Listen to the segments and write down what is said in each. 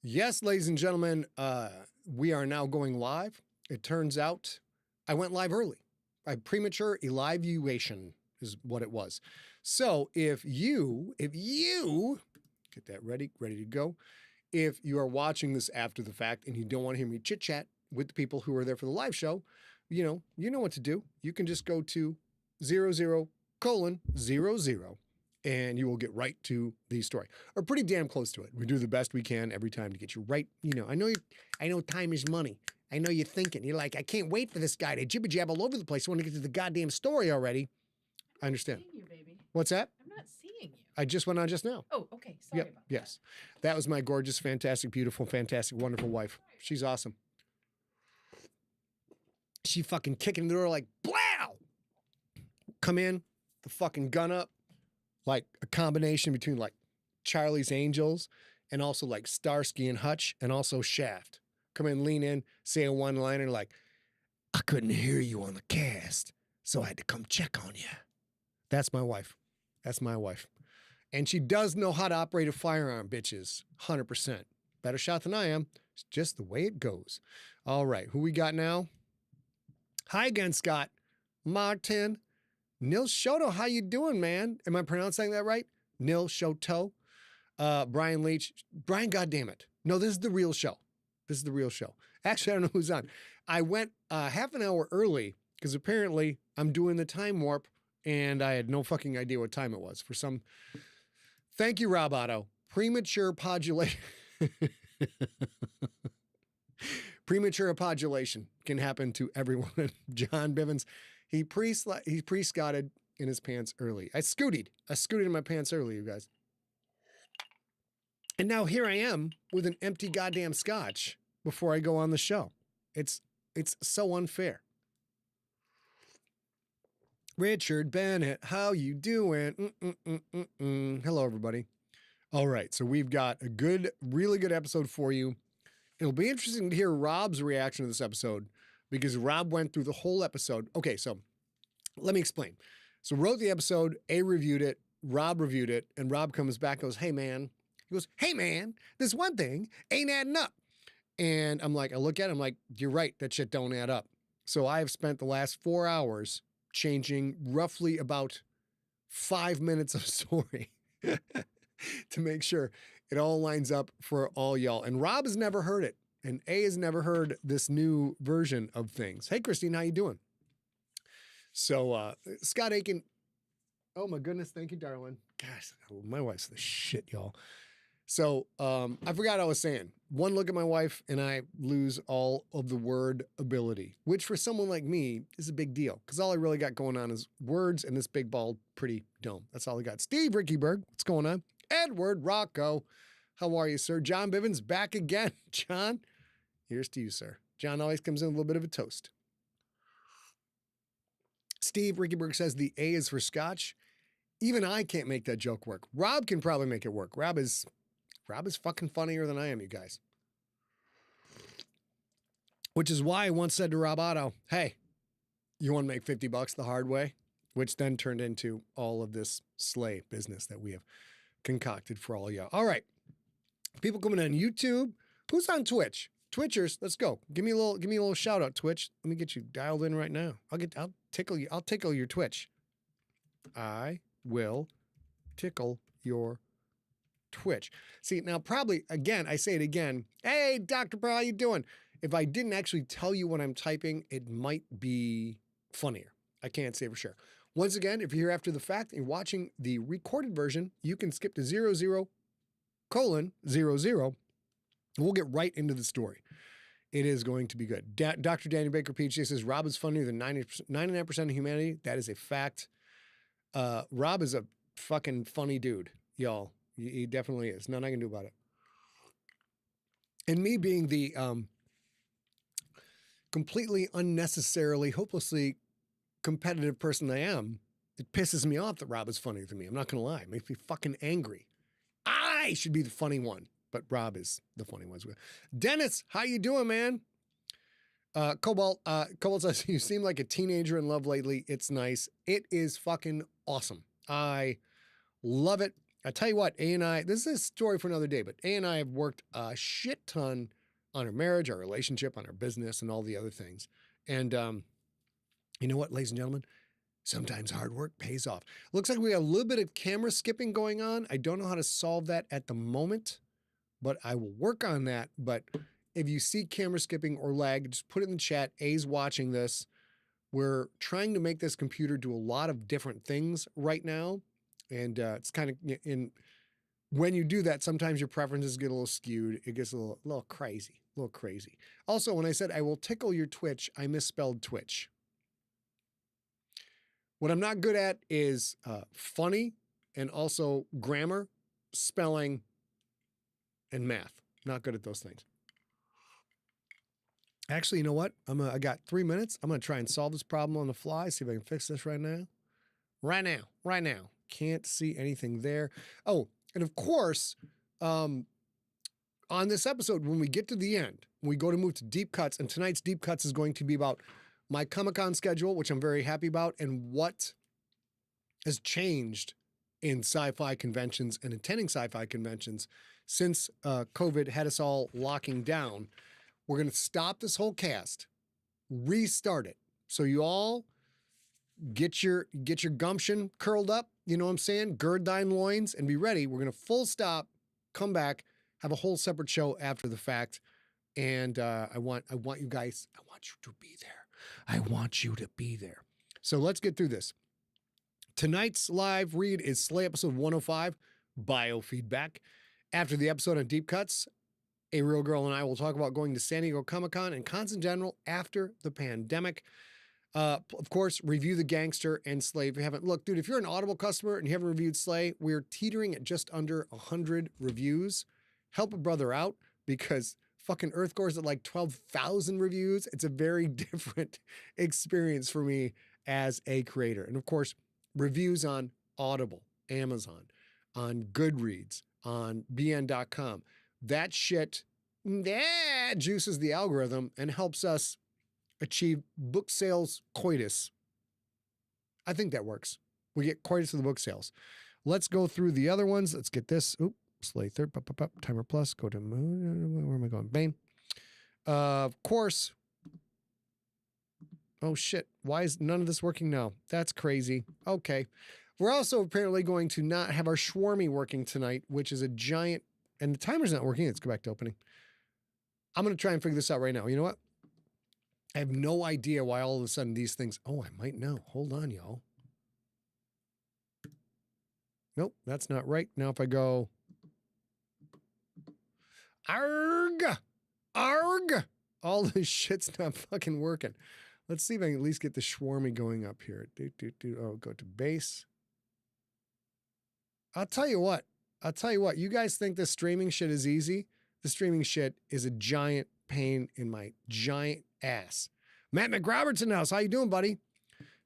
Yes, ladies and gentlemen, we are now going live. It turns out I went live early. A premature evaluation is what it was. So if you get that ready to go. If you are watching this after the fact and you don't want to hear me chit chat with the people who are there for the live show, you know what to do. You can just go to 00:00 and you will get right to the story, or pretty damn close to it. We do the best we can every time to get you right. I know time is money. I know you're thinking, you're like, I can't wait for this guy to jibber jab all over the place. I want to get to the goddamn story already. I understand. I'm not seeing you, baby. What's that? I'm not seeing you. I just went on just now. Oh, okay. Sorry about that. Yes. That was my gorgeous, fantastic, beautiful, fantastic, wonderful wife. She's awesome. She fucking kicking the door like, blow! Come in, the fucking gun up, like a combination between like Charlie's Angels and also like Starsky and Hutch and also Shaft. Come in, lean in, say a one-liner like, I couldn't hear you on the cast, so I had to come check on you. That's my wife. That's my wife. And she does know how to operate a firearm, bitches. 100%. Better shot than I am. It's just the way it goes. All right. Who we got now? Hi again, Scott. Martin. Nil Shoto, how you doing, man? Am I pronouncing that right? Nil Shoto. Brian Leach. Brian, goddammit. No, this is the real show. This is the real show. Actually, I don't know who's on. I went half an hour early because apparently I'm doing the time warp and I had no fucking idea what time it was for some. Thank you, Rob Otto. Premature podulation. Premature podulation can happen to everyone. John Bivens, he pre-scotted in his pants early. I scooted in my pants early, you guys. And now here I am with an empty goddamn scotch before I go on the show. It's so unfair. Richard Bennett, how you doing? Hello, everybody. All right, so we've got a really good episode for you. It'll be interesting to hear Rob's reaction to this episode because Rob went through the whole episode. Okay, so let me explain. So wrote the episode, A reviewed it, Rob reviewed it, and Rob comes back and goes, hey, man. He goes, hey, man, this one thing ain't adding up. And I'm like, I look at him like, you're right, that shit don't add up. So I have spent the last 4 hours changing roughly about 5 minutes of story to make sure it all lines up for all y'all. And Rob has never heard it. And A has never heard this new version of things. Hey, Christine, how you doing? So Scott Aiken, oh my goodness, thank you, darling. Gosh, my wife's the shit, y'all. So I forgot what I was saying. One look at my wife and I lose all of the word ability, which for someone like me is a big deal because all I really got going on is words and this big bald pretty dome. That's all I got. Steve Rickyberg, what's going on? Edward Rocco, how are you, sir? John Bivens back again. John, here's to you, sir. John always comes in a little bit of a toast. Steve Rickyberg says the A is for Scotch. Even I can't make that joke work. Rob can probably make it work. Rob is fucking funnier than I am, you guys. Which is why I once said to Rob Otto, hey, you want to make $50 the hard way? Which then turned into all of this sleigh business that we have concocted for all y'all. All right. People coming on YouTube. Who's on Twitch? Twitchers, let's go. Give me a little shout out, Twitch. Let me get you dialed in right now. I'll tickle you. I'll tickle your Twitch. I will tickle your Twitch. See, now probably, again, I say it again. Hey, Dr. Bro, how you doing? If I didn't actually tell you what I'm typing, it might be funnier. I can't say for sure. Once again, if you're here after the fact and you're watching the recorded version, you can skip to 00:00. We'll get right into the story. It is going to be good. Dr. Danny Baker PhD says, Rob is funnier than 99% of humanity. That is a fact. Rob is a fucking funny dude, y'all. He definitely is. Nothing I can do about it. And me being the completely unnecessarily, hopelessly competitive person I am, it pisses me off that Rob is funnier than me. I'm not going to lie. It makes me fucking angry. I should be the funny one, but Rob is the funny one. Dennis, how you doing, man? Cobalt says, you seem like a teenager in love lately. It's nice. It is fucking awesome. I love it. I tell you what, A and I, this is a story for another day, but A and I have worked a shit ton on our marriage, our relationship, on our business, and all the other things. And you know what, ladies and gentlemen? Sometimes hard work pays off. Looks like we got a little bit of camera skipping going on. I don't know how to solve that at the moment, but I will work on that. But if you see camera skipping or lag, just put it in the chat. A's watching this. We're trying to make this computer do a lot of different things right now. And it's kind of in when you do that, sometimes your preferences get a little skewed. It gets a little crazy, Also, when I said I will tickle your Twitch, I misspelled Twitch. What I'm not good at is funny and also grammar, spelling, and math. Not good at those things. Actually, you know what? I got 3 minutes. I'm going to try and solve this problem on the fly. See if I can fix this right now. Right now. Can't see anything there. Oh, and of course, on this episode, when we get to the end, we go to move to deep cuts, and tonight's deep cuts is going to be about my Comic-Con schedule, which I'm very happy about, and what has changed in sci-fi conventions and attending sci-fi conventions since COVID had us all locking down. We're going to stop this whole cast, restart it. So you all get your gumption curled up, you know what I'm saying? Gird thine loins and be ready. We're going to full stop, come back, have a whole separate show after the fact. And I want you guys, I want you to be there. I want you to be there. So let's get through this. Tonight's live read is Slay episode 105, Biofeedback. After the episode on Deep Cuts, A Real Girl and I will talk about going to San Diego Comic-Con and cons in general after the pandemic. Of course, review The Gangster and Slay. If you haven't, look, dude, if you're an Audible customer and you haven't reviewed Slay, we're teetering at just under 100 reviews. Help a brother out because fucking Earthcore's at like 12,000 reviews. It's a very different experience for me as a creator. And of course, reviews on Audible, Amazon, on Goodreads, on bn.com. That shit, that juices the algorithm and helps us achieve book sales coitus. I think that works. We get coitus of the book sales. Let's go through the other ones. Let's get this. Oop, Slay third, timer plus, go to moon. Where am I going? Bane. Of course. Oh shit. Why is none of this working now? That's crazy. Okay. We're also apparently going to not have our Schwarmy working tonight, which is a giant, and the timer's not working. Let's go back to opening. I'm going to try and figure this out right now. You know what? I have no idea why all of a sudden these things, oh, I might know. Hold on, y'all. Nope, that's not right. Now if I go, arg, all this shit's not fucking working. Let's see if I can at least get the Schwarmy going up here. Oh, go to base. I'll tell you what. You guys think this streaming shit is easy? The streaming shit is a giant pain in my giant ass. Matt McRobertson house. How you doing, buddy?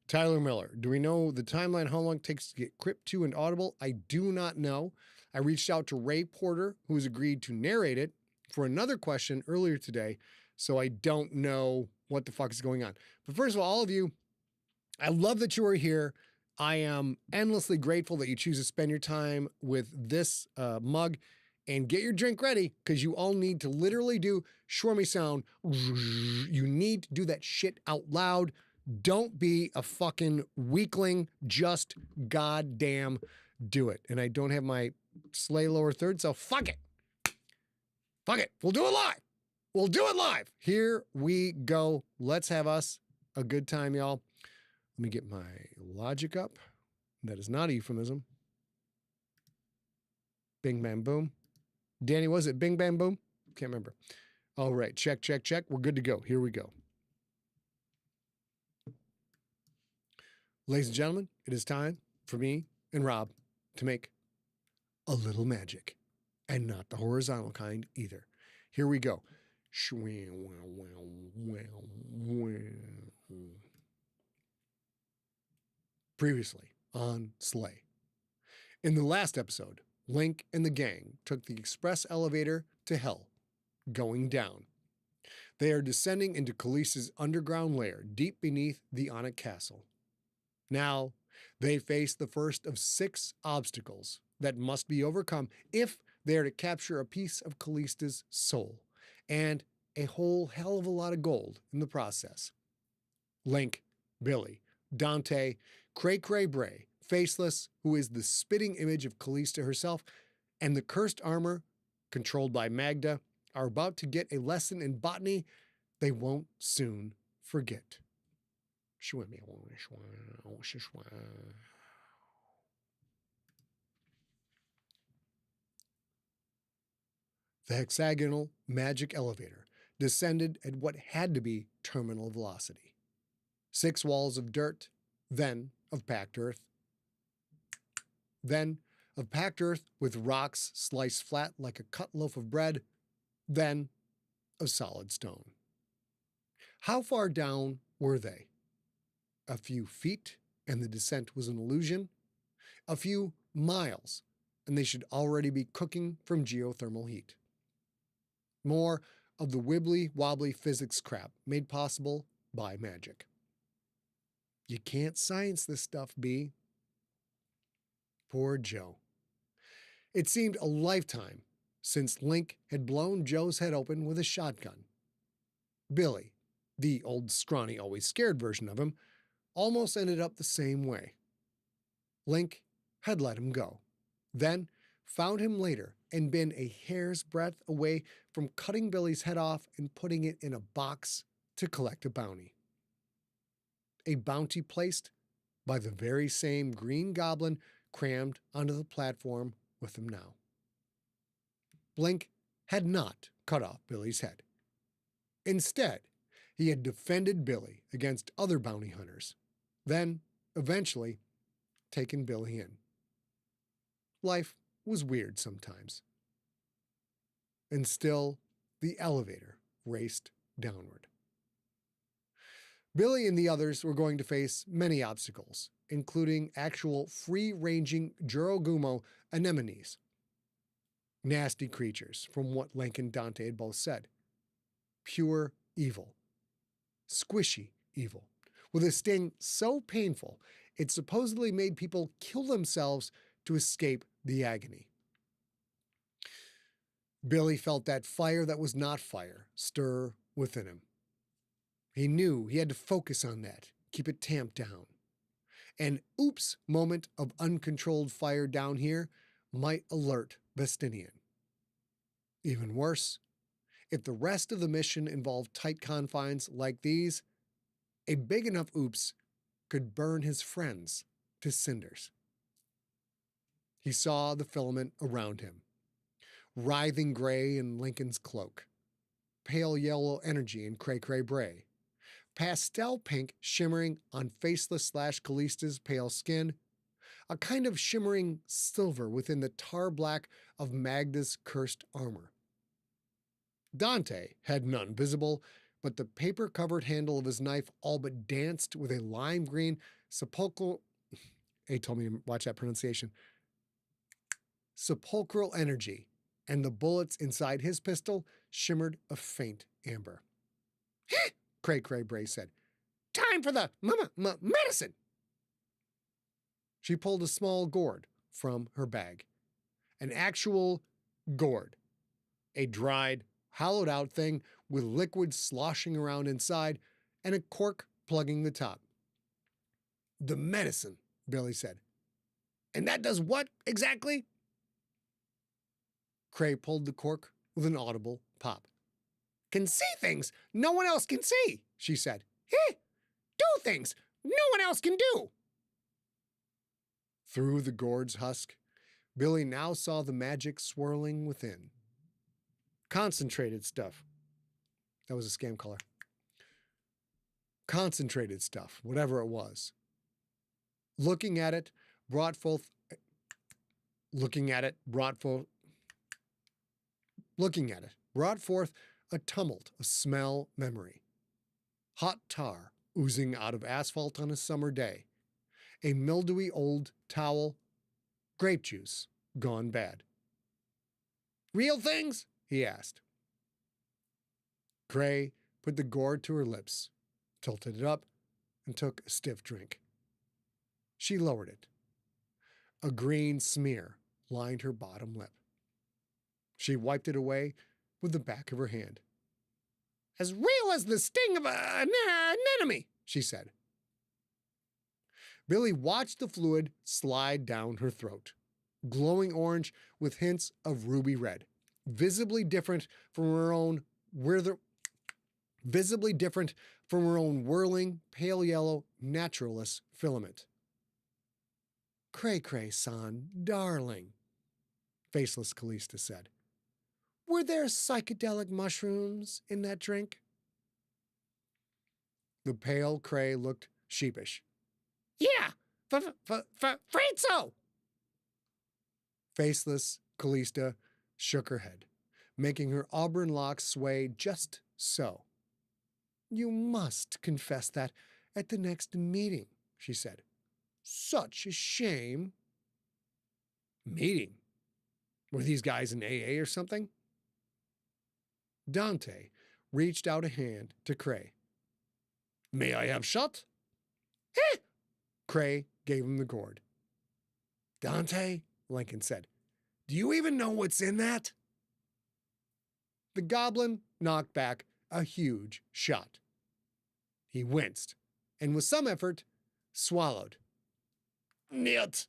Tyler Miller. Do we know the timeline, how long it takes to get Crypt 2 and Audible? I do not know. I reached out to Ray Porter, who's agreed to narrate it, for another question earlier today, so I don't know what the fuck is going on. But first of all of you, I love that you are here. I am endlessly grateful that you choose to spend your time with this mug, and get your drink ready because you all need to literally do Schwarmy sound. You need to do that shit out loud. Don't be a fucking weakling. Just goddamn do it. And I don't have my Slay lower third, so fuck it. Fuck it. We'll do it live. Here we go. Let's have us a good time, y'all. Let me get my logic up. That is not a euphemism. Bing, bam, boom. Danny, was it bing, bam, boom? Can't remember. All right, check. We're good to go. Here we go. Ladies and gentlemen, it is time for me and Rob to make a little magic, and not the horizontal kind either. Here we go. Previously on Slay. In the last episode, Linc and the gang took the express elevator to hell, going down. They are descending into Callista's underground lair, deep beneath the Alnwick Castle. Now, They face the first of 6 obstacles that must be overcome if they are to capture a piece of Callista's soul, and a whole hell of a lot of gold in the process. Linc, Billy, Dante, Cray-Cray Bray, Faceless, who is the spitting image of Callista herself, and the cursed armor, controlled by Magda, are about to get a lesson in botany they won't soon forget. The hexagonal magic elevator descended at what had to be terminal velocity. 6 walls of dirt, then of packed earth, then of packed earth with rocks sliced flat like a cut loaf of bread, then of solid stone. How far down were they? A few feet, and the descent was an illusion. A few miles, and they should already be cooking from geothermal heat. More of the wibbly-wobbly physics crap made possible by magic. You can't science this stuff, B. Poor Joe. It seemed a lifetime since Linc had blown Joe's head open with a shotgun. Billy, the old scrawny, always scared version of him, almost ended up the same way. Linc had let him go, then found him later and been a hair's breadth away from cutting Billy's head off and putting it in a box to collect a bounty. A bounty placed by the very same green goblin crammed onto the platform with him now. Linc had not cut off Billy's head. Instead, he had defended Billy against other bounty hunters, then, eventually, taken Billy in. Life was weird sometimes. And still, the elevator raced downward. Billy and the others were going to face many obstacles, including actual free-ranging Jurogumo anemones. Nasty creatures, from what Linc and Dante had both said. Pure evil. Squishy evil, with a sting so painful it supposedly made people kill themselves to escape the agony. Billy felt that fire that was not fire stir within him. He knew he had to focus on that, keep it tamped down. An oops moment of uncontrolled fire down here might alert Vestinian. Even worse, if the rest of the mission involved tight confines like these, a big enough oops could burn his friends to cinders. He saw the filament around him, writhing gray in Lincoln's cloak, pale yellow energy in Cray-Cray Bray, pastel pink shimmering on Faceless/Callista's pale skin, a kind of shimmering silver within the tar black of Magda's cursed armor. Dante had none visible, but the paper-covered handle of his knife all but danced with a lime green sepulchral... He told me to watch that pronunciation. Sepulchral energy, and the bullets inside his pistol shimmered a faint amber. Cray-Cray Bray said, "Time for the medicine!" She pulled a small gourd from her bag. An actual gourd. A dried, hollowed-out thing with liquid sloshing around inside and a cork plugging the top. "The medicine," Billy said. "And that does what exactly?" Cray pulled the cork with an audible pop. "Can see things no one else can see," she said. "Do things no one else can do." Through the gourd's husk, Billy now saw the magic swirling within. Concentrated stuff. That was a scam caller. Concentrated stuff, whatever it was. Looking at it brought forth a tumult of smell memory. Hot tar oozing out of asphalt on a summer day. A mildewy old towel. Grape juice gone bad. "Real things?" he asked. Cray put the gourd to her lips, tilted it up, and took a stiff drink. She lowered it. A green smear lined her bottom lip. She wiped it away with the back of her hand. As real as the sting of an anemone, she said. Billy watched the fluid slide down her throat, glowing orange with hints of ruby red, visibly different from her own whirling, pale yellow, naturalist filament. Cray-Cray-san, darling, Faceless Callista said. Were there psychedelic mushrooms in that drink? The pale Cray looked sheepish. Yeah, afraid so. Faceless Callista shook her head, making her auburn locks sway just so. You must confess that at the next meeting, she said. Such a shame. Meeting? Were these guys in AA or something? Dante reached out a hand to Cray. May I have shot? Heh! Cray gave him the gourd. Dante, Lincoln said, do you even know what's in that? The goblin knocked back a huge shot. He winced, and with some effort, swallowed. Niet.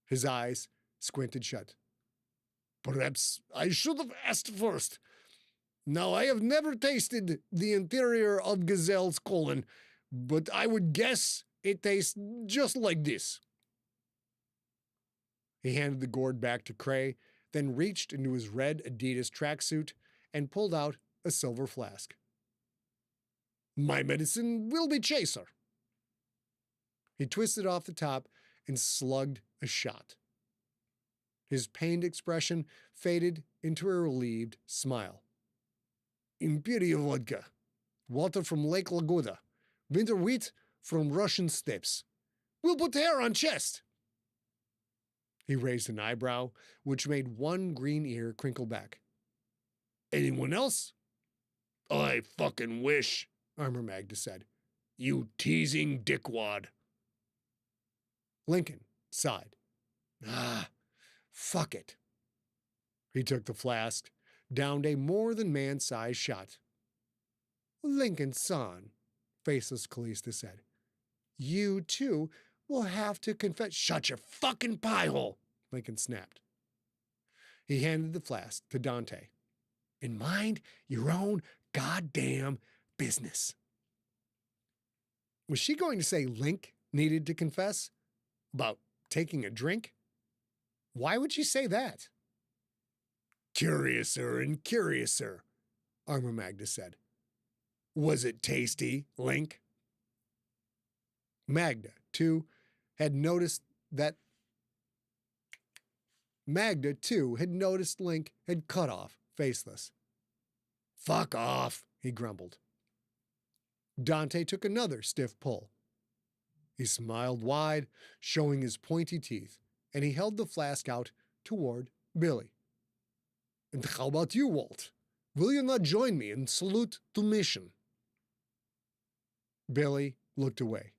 His eyes squinted shut. Perhaps I should have asked first. Now, I have never tasted the interior of gazelle's colon, but I would guess it tastes just like this. He handed the gourd back to Cray, then reached into his red Adidas tracksuit and pulled out a silver flask. My medicine will be chaser. He twisted off the top and slugged a shot. His pained expression faded into a relieved smile. Imperial vodka, water from Lake Lagoda, winter wheat from Russian steppes. We'll put hair on chest. He raised an eyebrow, which made one green ear crinkle back. Anyone else? I fucking wish, Armor Magda said. You teasing dickwad. Lincoln sighed. Fuck it. He took the flask, downed a more than man-sized shot. Lincoln-san, Faceless Calista said. You, too, will have to confess. Shut your fucking pie hole, Lincoln snapped. He handed the flask to Dante. And mind your own goddamn business. Was she going to say Linc needed to confess? About taking a drink? Why would she say that? Curiouser and curiouser, Armor Magda said. Was it tasty, Linc? Magda, too, had noticed Linc had cut off Faceless. Fuck off, he grumbled. Dante took another stiff pull. He smiled wide, showing his pointy teeth, and he held the flask out toward Billy. And how about you, Walt? Will you not join me in salute to mission? Billy looked away.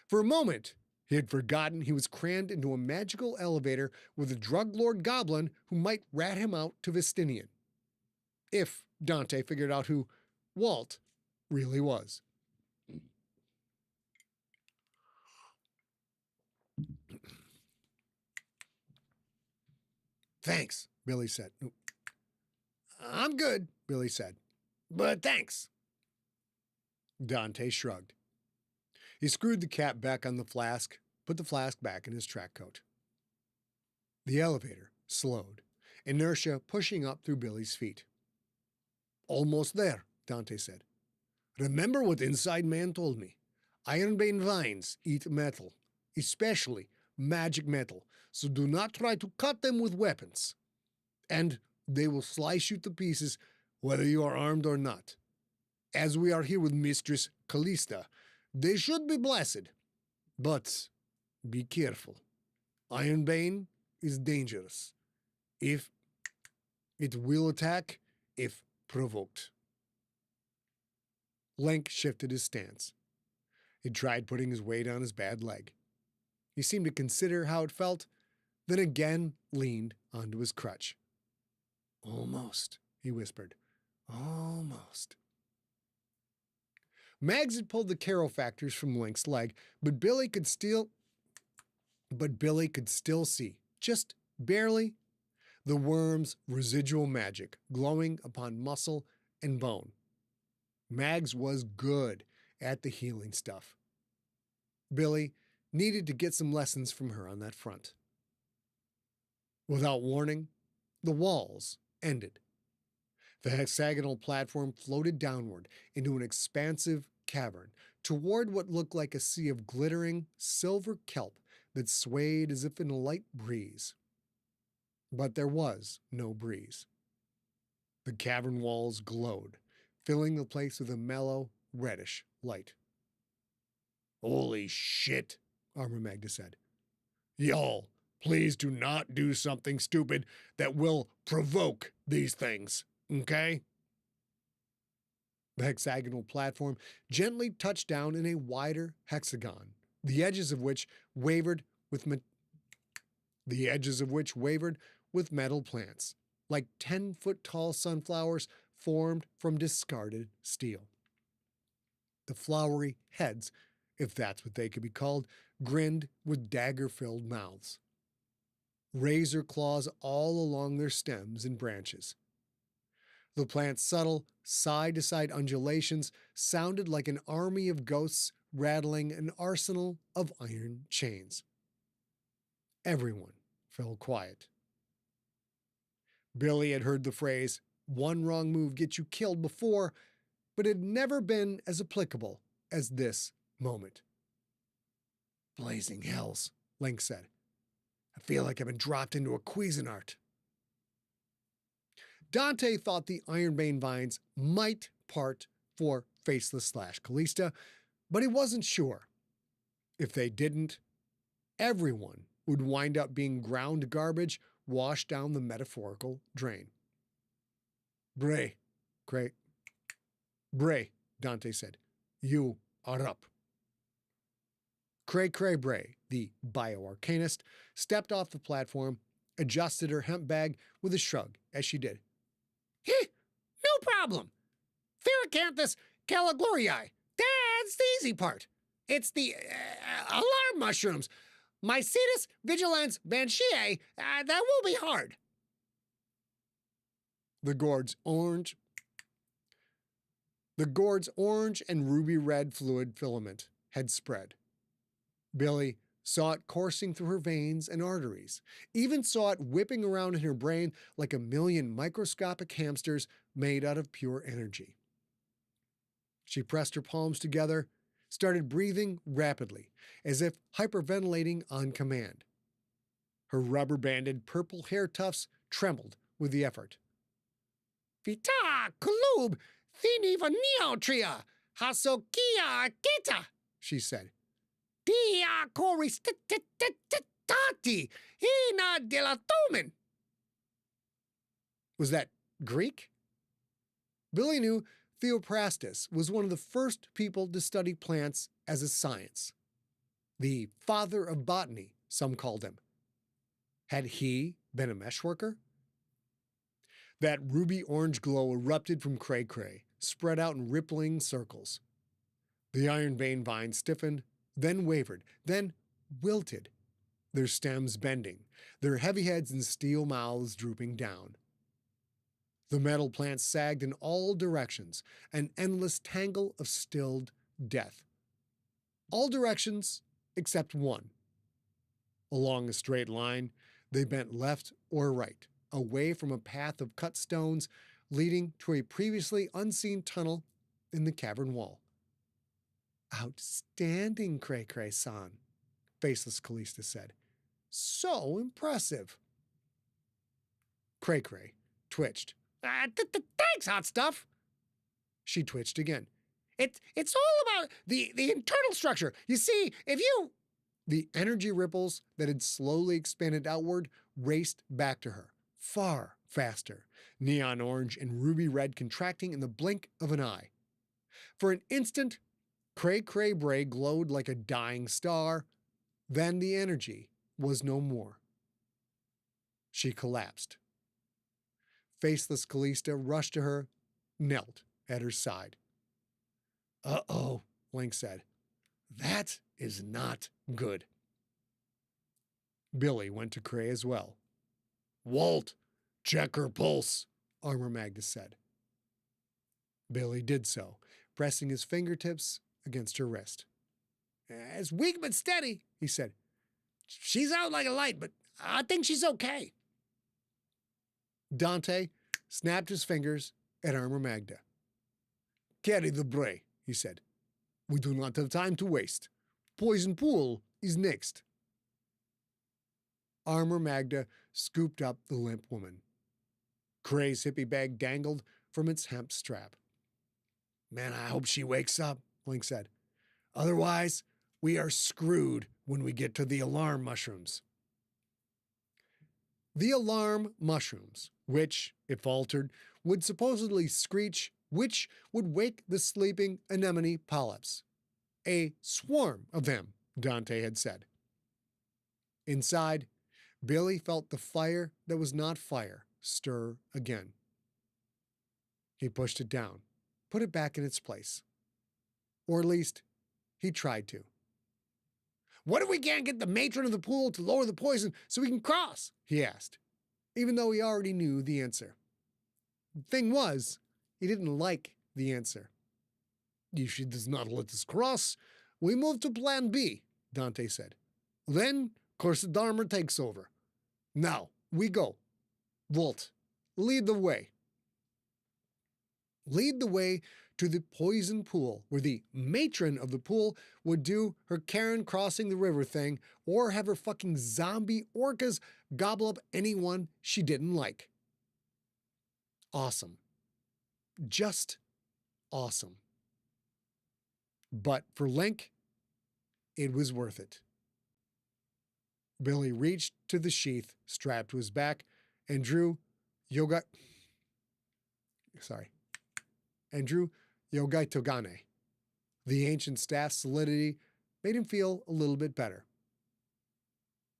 For a moment, he had forgotten he was crammed into a magical elevator with a drug lord goblin who might rat him out to Vestinian. If Dante figured out who Walt really was. Thanks, Billy said. I'm good, Billy said. But thanks. Dante shrugged. He screwed the cap back on the flask, put the flask back in his track coat. The elevator slowed, inertia pushing up through Billy's feet. Almost there, Dante said. Remember what Inside Man told me. Ironbane vines eat metal, especially magic metal, so do not try to cut them with weapons. And they will slice you to pieces whether you are armed or not. As we are here with Mistress Calista, they should be blessed. But be careful. Ironbane is dangerous. It will attack if provoked. Linc shifted his stance. He tried putting his weight on his bad leg, He seemed to consider how it felt, then again leaned onto his crutch. Almost, he whispered. Almost. Mags had pulled the carofactors from Linc's leg, but Billy could still see, just barely, the worm's residual magic glowing upon muscle and bone. Mags was good at the healing stuff. Billy needed to get some lessons from her on that front. Without warning, the walls ended. The hexagonal platform floated downward into an expansive cavern toward what looked like a sea of glittering silver kelp that swayed as if in a light breeze. But there was no breeze. The cavern walls glowed, filling the place with a mellow, reddish light. Holy shit, Armor Magda said. Y'all, please do not do something stupid that will provoke these things, okay? The hexagonal platform gently touched down in a wider hexagon, the edges of which wavered with metal plants, like 10-foot-tall sunflowers formed from discarded steel. The flowery heads, if that's what they could be called, grinned with dagger-filled mouths. Razor claws all along their stems and branches. The plant's subtle, side-to-side undulations sounded like an army of ghosts rattling an arsenal of iron chains. Everyone fell quiet. Billy had heard the phrase, "One wrong move gets you killed," before, but it had never been as applicable as this moment. Blazing hells, Linc said. I feel like I've been dropped into a Cuisinart. Dante thought the ironbane vines might part for Faceless / Callista, but he wasn't sure. If they didn't, everyone would wind up being ground garbage washed down the metaphorical drain. Bray, Dante said. You are up. Cray-Cray Bray, the bioarcanist, stepped off the platform, adjusted her hemp bag with a shrug as she did. No problem. Ferrocanthus caliglorii. That's the easy part. It's the alarm mushrooms. Mycetus vigilans banshee. That will be hard. The gourd's orange and ruby red fluid filament had spread. Billy saw it coursing through her veins and arteries, even saw it whipping around in her brain like a million microscopic hamsters made out of pure energy. She pressed her palms together, started breathing rapidly, as if hyperventilating on command. Her rubber-banded purple hair tufts trembled with the effort. Vita kulub thiniva neotria hasokia kita, she said. Dia coristati ina delatomen. Was that Greek? Billy knew Theophrastus was one of the first people to study plants as a science. The father of botany, some called him. Had he been a meshworker? That ruby-orange glow erupted from Cray-Cray, spread out in rippling circles. The ironbane vines stiffened, then wavered, then wilted, their stems bending, their heavy heads and steel mouths drooping down. The metal plants sagged in all directions, an endless tangle of stilled death. All directions except one. Along a straight line, they bent left or right, away from a path of cut stones leading to a previously unseen tunnel in the cavern wall. Outstanding, Cray-Cray-san, Faceless Calista said. So impressive. Cray-Cray twitched. Thanks, hot stuff. She twitched again. It's all about the internal structure. You see, if you... The energy ripples that had slowly expanded outward raced back to her, far faster, neon orange and ruby red contracting in the blink of an eye. For an instant, Cray-Cray Bray glowed like a dying star, Then the energy was no more. She collapsed. Faceless Callista rushed to her, knelt at her side. "Uh-oh," Linc said. "That is not good." Billy went to Cray as well. "Walt, check her pulse," Armor Magda said. Billy did so, pressing his fingertips against her wrist. "It's weak but steady," he said. "She's out like a light, but I think she's okay." Dante snapped his fingers at Armor Magda. "Carry the Bray," he said. "We do not have time to waste. Poison pool is next." Armor Magda scooped up the limp woman. Cray's hippie bag dangled from its hemp strap. "Man, I hope she wakes up," Linc said. "Otherwise, we are screwed when we get to the alarm mushrooms." The alarm mushrooms, which, if altered, would supposedly screech, which would wake the sleeping anemone polyps. A swarm of them, Dante had said. Inside, Billy felt the fire that was not fire stir again. He pushed it down, put it back in its place. Or at least, he tried to. "What if we can't get the matron of the pool to lower the poison so we can cross?" he asked, even though he already knew the answer. The thing was, he didn't like the answer. "If she does not let us cross, we move to plan B," Dante said. "Then, Cursed Armor takes over. Now, we go. Walt, lead the way." Lead the way to the poison pool, where the matron of the pool would do her Karen crossing the river thing, or have her fucking zombie orcas gobble up anyone she didn't like. Awesome. Just awesome. But for Linc, it was worth it. Billy reached to the sheath strapped to his back and drew Yogai Togane. The ancient staff's solidity made him feel a little bit better.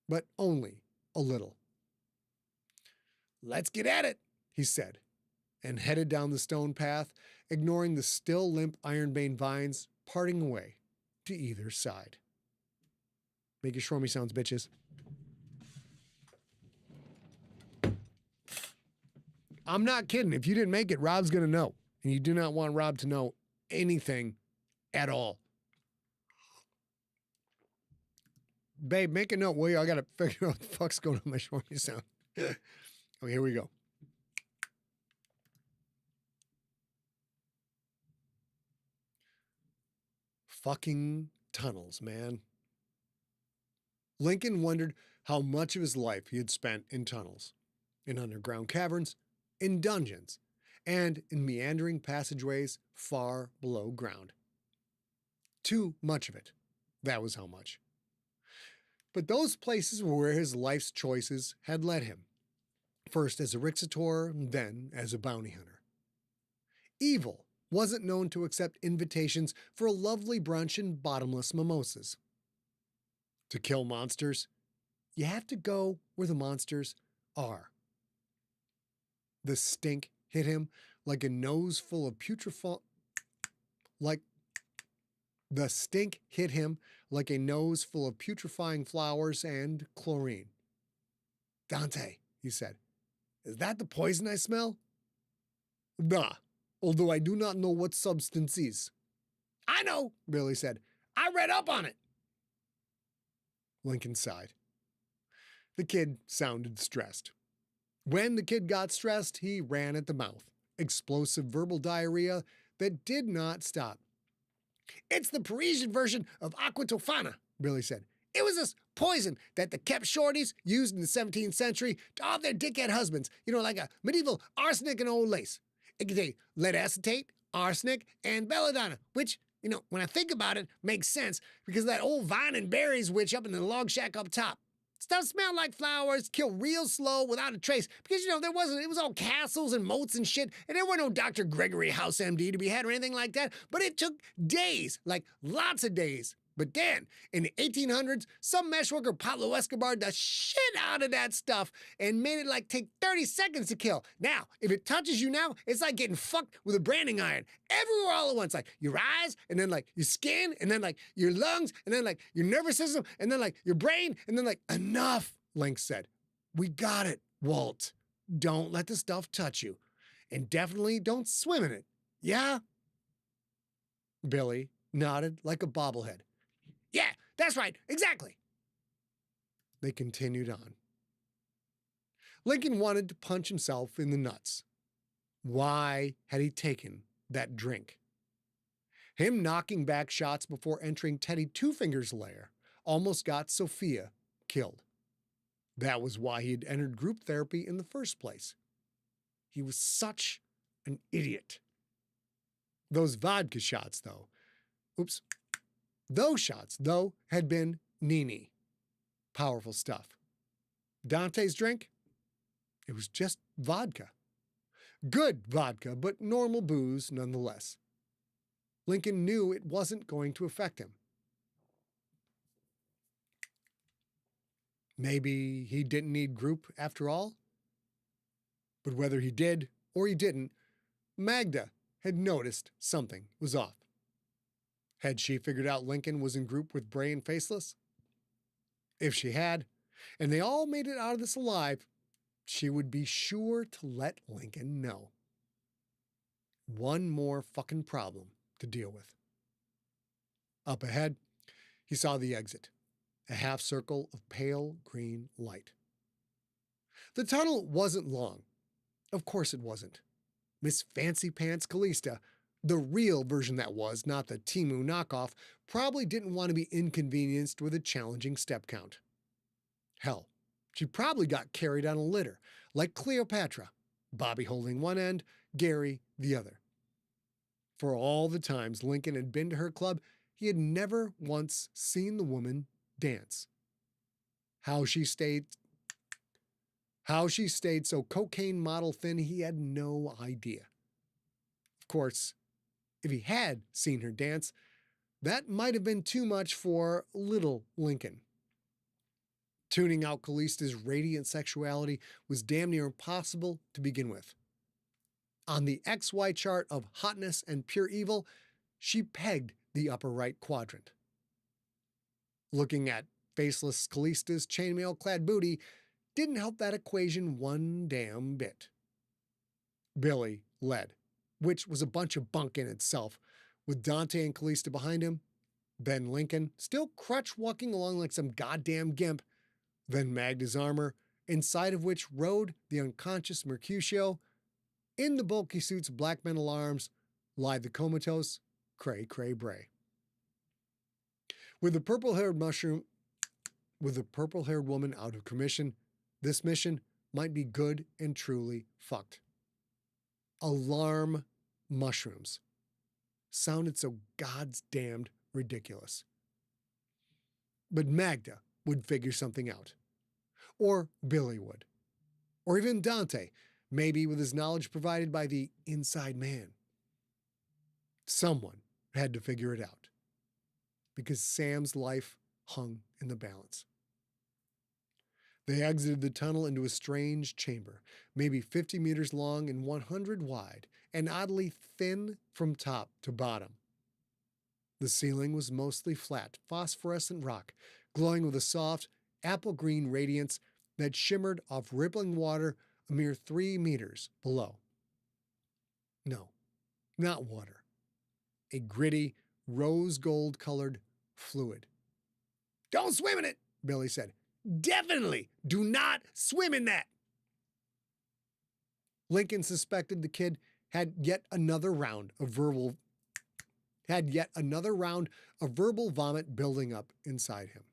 But only a little. "Let's get at it," he said, and headed down the stone path, ignoring the still limp ironbane vines parting away to either side. Make your shormy sounds, bitches. I'm not kidding. If you didn't make it, Rob's going to know. And you do not want Rob to know anything at all. Babe, make a note, will you? I got to figure out what the fuck's going on with my shormy sound. Okay, here we go. Fucking tunnels, man. Lincoln wondered how much of his life he had spent in tunnels, in underground caverns, in dungeons, and in meandering passageways far below ground. Too much of it. That was how much. But those places were where his life's choices had led him. First as a Rixator, then as a bounty hunter. Evil wasn't known to accept invitations for a lovely brunch and bottomless mimosas. To kill monsters, you have to go where the monsters are. The stink hit him like a nose full of putrefying flowers and chlorine. "Dante," he said, "is that the poison I smell?" "Nah, although I do not know what substance is." "I know," Billy said. "I read up on it." Lincoln sighed. The kid sounded stressed. When the kid got stressed, he ran at the mouth. Explosive verbal diarrhea that did not stop. "It's the Parisian version of aqua tofana," Billy said. "It was this poison that the kept shorties used in the 17th century to off their dickhead husbands, like a medieval arsenic and old lace. It contained lead acetate, arsenic, and belladonna, which, when I think about it, makes sense because of that old vine and berries witch up in the log shack up top. Stuff smelled like flowers, killed real slow without a trace because, it was all castles and moats and shit, and there were no Dr. Gregory House MD to be had or anything like that, but it took days, like lots of days, But then, in the 1800s, some meshworker Pablo Escobar the shit out of that stuff and made it like take 30 seconds to kill. Now, if it touches you now, it's like getting fucked with a branding iron. Everywhere all at once, like your eyes, and then like your skin, and then like your lungs, and then like your nervous system, and then like your brain, and then like, enough, Linc said. We got it, Walt. Don't let the stuff touch you. And definitely don't swim in it. Yeah? Billy nodded like a bobblehead. Yeah, that's right, exactly. They continued on. Lincoln wanted to punch himself in the nuts. Why had he taken that drink? Him knocking back shots before entering Teddy Two Fingers' lair almost got Sophia killed. That was why he had entered group therapy in the first place. He was such an idiot. Those vodka shots, though. Those shots, though, had been Nini. Powerful stuff. Dante's drink? It was just vodka. Good vodka, but normal booze nonetheless. Lincoln knew it wasn't going to affect him. Maybe he didn't need group after all? But whether he did or he didn't, Magda had noticed something was off. Had she figured out Lincoln was in group with Bray and Faceless? If she had, and they all made it out of this alive, she would be sure to let Lincoln know. One more fucking problem to deal with. Up ahead, he saw the exit, a half circle of pale green light. The tunnel wasn't long. Of course it wasn't. Miss Fancy Pants Callista, the real version that was, not the Timu knockoff, probably didn't want to be inconvenienced with a challenging step count. Hell, she probably got carried on a litter, like Cleopatra, Bobby holding one end, Gary the other. For all the times Lincoln had been to her club, he had never once seen the woman dance. How she stayed so cocaine model thin, he had no idea. Of course, if he had seen her dance, that might have been too much for little Lincoln. Tuning out Callista's radiant sexuality was damn near impossible to begin with. On the XY chart of hotness and pure evil, she pegged the upper right quadrant. Looking at Faceless Callista's chainmail-clad booty didn't help that equation one damn bit. Billy led, which was a bunch of bunk in itself, with Dante and Callista behind him, then Lincoln, still crutch-walking along like some goddamn gimp, then Magda's armor, inside of which rode the unconscious Mercutio. In the bulky suit's black metal arms lied the comatose Cray-Cray Bray. With the purple-haired woman out of commission, this mission might be good and truly fucked. Alarm mushrooms. Sounded so God's damned ridiculous. But Magda would figure something out. Or Billy would. Or even Dante, maybe with his knowledge provided by the inside man. Someone had to figure it out. Because Sam's life hung in the balance. They exited the tunnel into a strange chamber, maybe 50 meters long and 100 wide, and oddly thin from top to bottom. The ceiling was mostly flat, phosphorescent rock, glowing with a soft, apple-green radiance that shimmered off rippling water a mere 3 meters below. No, not water. A gritty, rose gold-colored fluid. "Don't swim in it," Billy said. "Definitely do not swim in that." Lincoln suspected the kid had yet another round of verbal vomit building up inside him.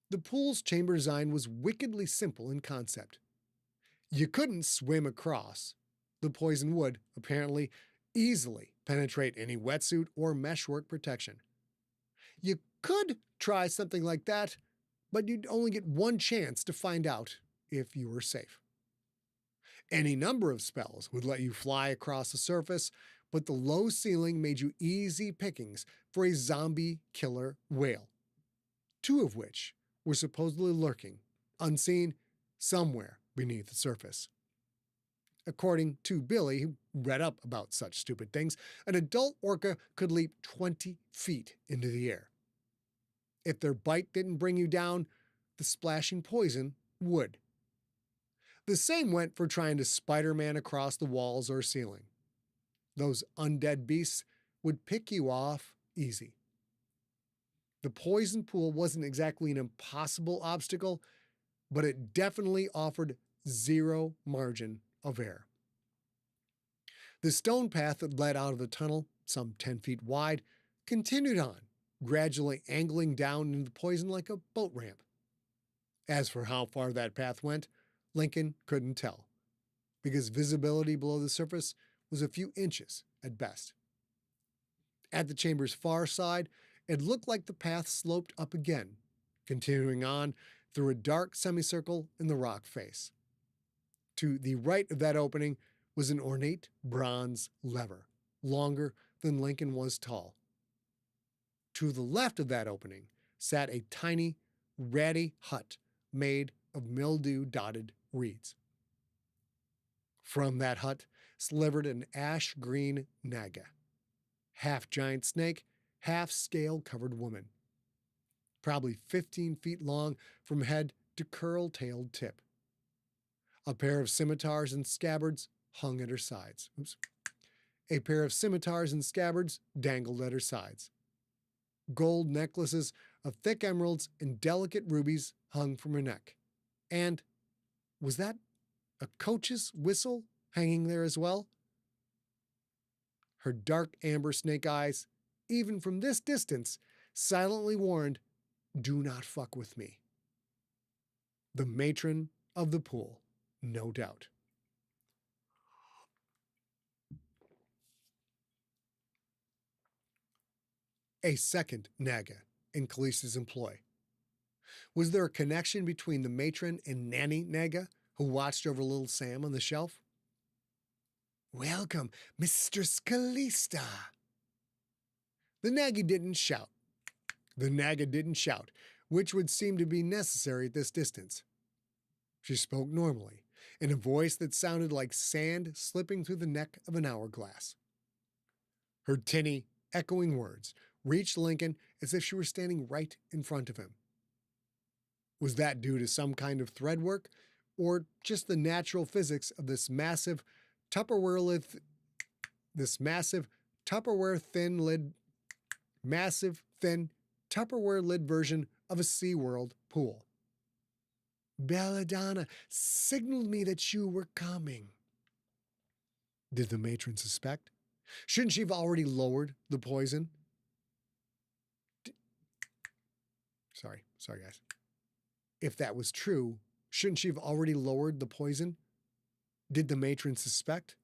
The pool's chamber design was wickedly simple in concept. You couldn't swim across. The poison would, apparently, easily penetrate any wetsuit or meshwork protection. You could try something like that, but you'd only get one chance to find out if you were safe. Any number of spells would let you fly across the surface, but the low ceiling made you easy pickings for a zombie killer whale, 2 of which were supposedly lurking, unseen, somewhere beneath the surface. According to Billy, who read up about such stupid things, an adult orca could leap 20 feet into the air. If their bite didn't bring you down, the splashing poison would. The same went for trying to Spider-Man across the walls or ceiling. Those undead beasts would pick you off easy. The poison pool wasn't exactly an impossible obstacle, but it definitely offered zero margin of error. The stone path that led out of the tunnel, some 10 feet wide, continued on, gradually angling down into the poison like a boat ramp. As for how far that path went, Lincoln couldn't tell, because visibility below the surface was a few inches at best. At the chamber's far side, it looked like the path sloped up again, continuing on through a dark semicircle in the rock face. To the right of that opening was an ornate bronze lever, longer than Lincoln was tall. To the left of that opening sat a tiny, ratty hut made of mildew-dotted reeds. From that hut slivered an ash-green naga, half-giant snake, half-scale-covered woman, probably 15 feet long from head to curl-tailed tip. A pair of scimitars and scabbards hung at her sides. A pair of scimitars and scabbards dangled at her sides. Gold necklaces of thick emeralds and delicate rubies hung from her neck. And was that a coach's whistle hanging there as well? Her dark amber snake eyes, even from this distance, silently warned, "Do not fuck with me." The matron of the pool, no doubt. A second naga in Callista's employ. Was there a connection between the matron and Nanny Naga, who watched over little Sam on the shelf? "Welcome, Mistress Callista." The naga didn't shout, which would seem to be necessary at this distance. She spoke normally, in a voice that sounded like sand slipping through the neck of an hourglass. Her tinny, echoing words reached Lincoln as if she were standing right in front of him. Was that due to some kind of thread work, or just the natural physics of this massive Tupperware thin Tupperware lid version of a SeaWorld pool? "Belladonna signaled me that you were coming." Did the matron suspect? Shouldn't she have already lowered the poison? Sorry, guys. If that was true, shouldn't she have already lowered the poison? Did the matron suspect?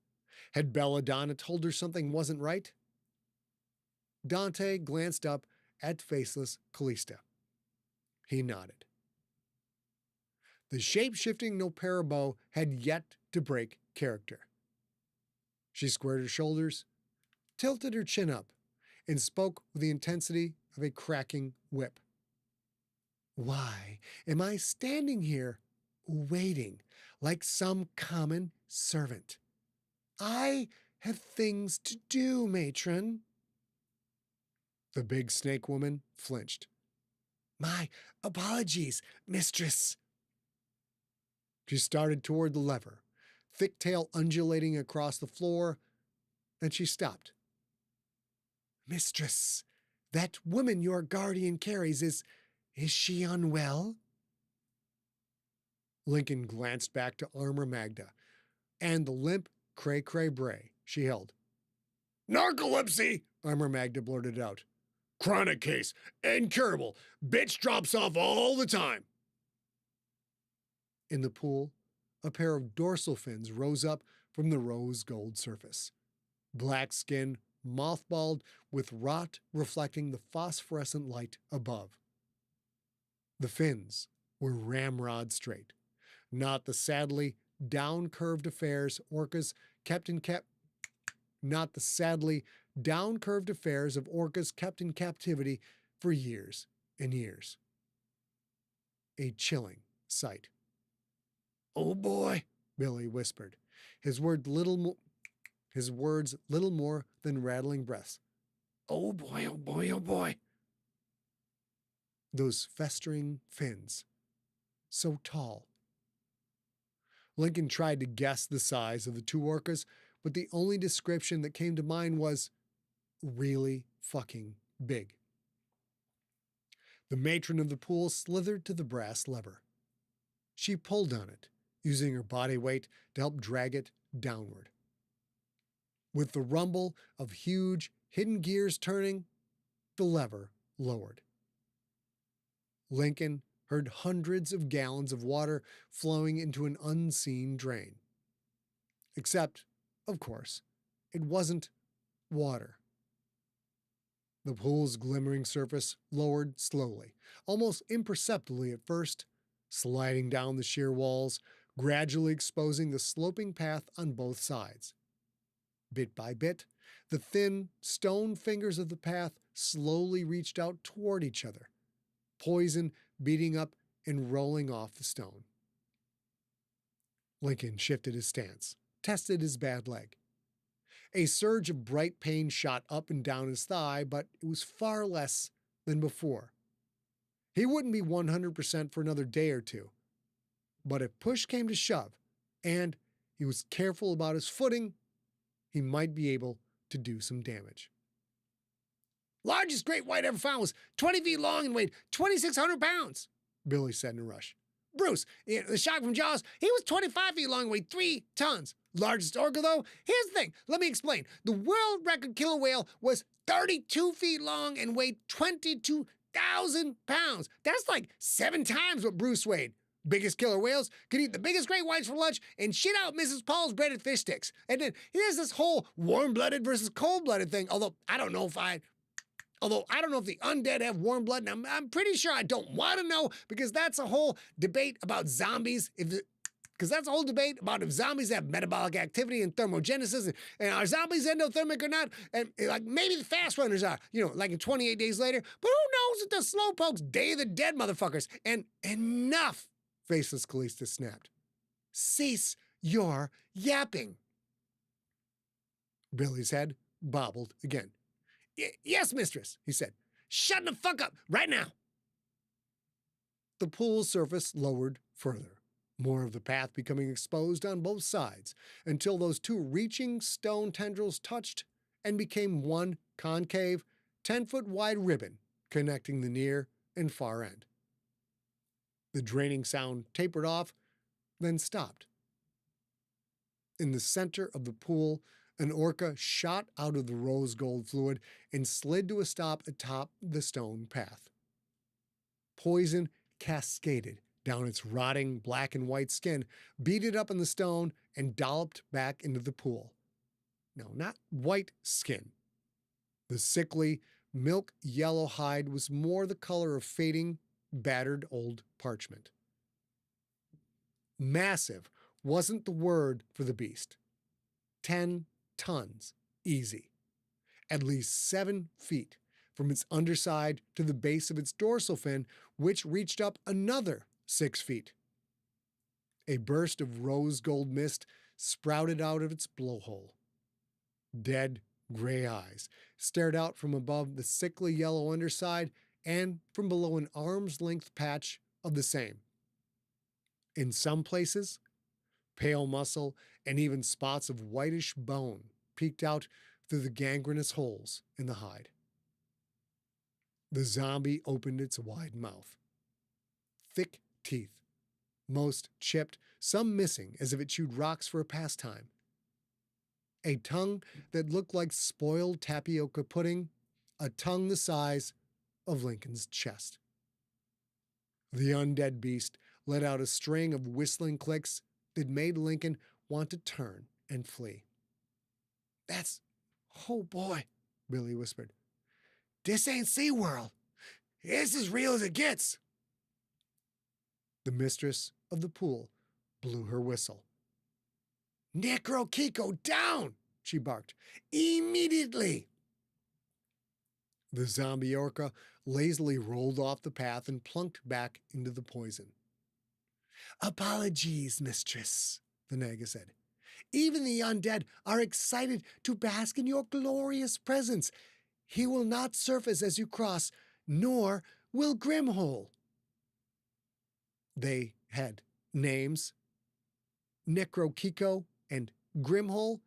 Had Belladonna told her something wasn't right? Dante glanced up at Faceless Callista. He nodded. The shape-shifting Noparabow had yet to break character. She squared her shoulders, tilted her chin up, and spoke with the intensity of a cracking whip. "Why am I standing here, waiting like some common servant? I have things to do, matron." The big snake woman flinched. "My apologies, mistress." She started toward the lever, thick tail undulating across the floor. Then she stopped. "Mistress, that woman your guardian carries, is she unwell?" Lincoln glanced back to Armor Magda and the limp Cray-Cray Bray she held. "Narcolepsy," Armor Magda blurted out. "Chronic case, incurable. Bitch drops off all the time." In the pool, a pair of dorsal fins rose up from the rose gold surface. Black skin, mothballed, with rot reflecting the phosphorescent light above. The fins were ramrod straight, not the sadly down-curved affairs orcas kept not the sadly down-curved affairs of orcas kept in captivity for years and years. A chilling sight. "Oh boy," Billy whispered, his words little more than rattling breaths. "Oh boy, oh boy, oh boy." Those festering fins, so tall. Lincoln tried to guess the size of the two orcas, but the only description that came to mind was really fucking big. The matron of the pool slithered to the brass lever. She pulled on it, using her body weight to help drag it downward. With the rumble of huge, hidden gears turning, the lever lowered. Lincoln heard hundreds of gallons of water flowing into an unseen drain. Except, of course, it wasn't water. The pool's glimmering surface lowered slowly, almost imperceptibly at first, sliding down the sheer walls, gradually exposing the sloping path on both sides. Bit by bit, the thin, stone fingers of the path slowly reached out toward each other, poison beating up and rolling off the stone. Lincoln shifted his stance, tested his bad leg. A surge of bright pain shot up and down his thigh, but it was far less than before. He wouldn't be 100% for another day or two. But if push came to shove, and he was careful about his footing, he might be able to do some damage. "Largest great white ever found was 20 feet long and weighed 2,600 pounds, Billy said in a rush. "Bruce, the shark from Jaws, he was 25 feet long and weighed 3 tons. Largest orca, though? Here's the thing, let me explain. The world record killer whale was 32 feet long and weighed 22,000 pounds. That's like 7 times what Bruce weighed. Biggest killer whales could eat the biggest great whites for lunch and shit out Mrs. Paul's breaded fish sticks. And then there's this whole warm-blooded versus cold-blooded thing, although I don't know if the undead have warm blood, and I'm pretty sure I don't want to know, because that's a whole debate about zombies. Because that's a whole debate about if zombies have metabolic activity and thermogenesis, and are zombies endothermic or not, and like maybe the fast runners are, like in 28 days later, but who knows with the slowpokes, Day of the Dead motherfuckers. And enough, Faceless Callista snapped. Cease your yapping. Billy's head bobbled again. Yes, mistress, he said. Shut the fuck up, right now. The pool's surface lowered further, more of the path becoming exposed on both sides, until those two reaching stone tendrils touched and became one concave, 10-foot wide ribbon connecting the near and far end. The draining sound tapered off, then stopped. In the center of the pool, an orca shot out of the rose gold fluid and slid to a stop atop the stone path. Poison cascaded down its rotting black and white skin, beaded up in the stone, and dolloped back into the pool. No, not white skin. The sickly, milk yellow hide was more the color of fading, battered old parchment. Massive wasn't the word for the beast. 10 tons, easy. At least 7 feet from its underside to the base of its dorsal fin, which reached up another 6 feet. A burst of rose gold mist sprouted out of its blowhole. Dead gray eyes stared out from above the sickly yellow underside and from below an arm's length patch of the same. In some places, pale muscle and even spots of whitish bone peeked out through the gangrenous holes in the hide. The zombie opened its wide mouth. Thick teeth, most chipped, some missing as if it chewed rocks for a pastime. A tongue that looked like spoiled tapioca pudding, a tongue the size of Lincoln's chest. The undead beast let out a string of whistling clicks that made Lincoln want to turn and flee. Oh boy, Billy whispered. This ain't SeaWorld. It's as real as it gets. The mistress of the pool blew her whistle. Necro Kiko down, she barked. Immediately! The zombie orca lazily rolled off the path and plunked back into the poison. Apologies, mistress, the Naga said. Even the undead are excited to bask in your glorious presence. He will not surface as you cross, nor will Grimhole. They had names, Necrokiko and Grimhole,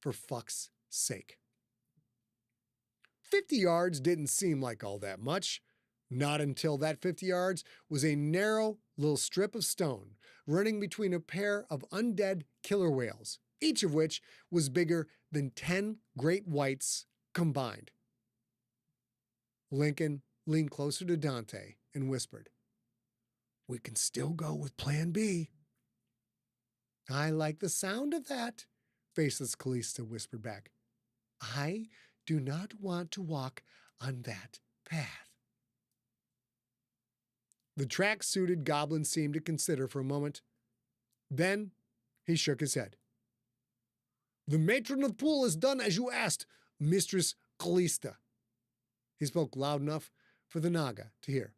for fuck's sake. 50 yards didn't seem like all that much. Not until that 50 yards was a narrow little strip of stone running between a pair of undead killer whales, each of which was bigger than 10 great whites combined. Lincoln leaned closer to Dante and whispered, "We can still go with Plan B." "I like the sound of that," Faceless Callista whispered back. "I do not want to walk on that path." The track-suited goblin seemed to consider for a moment. Then he shook his head. "The matron of the pool has done as you asked, Mistress Callista." He spoke loud enough for the Naga to hear.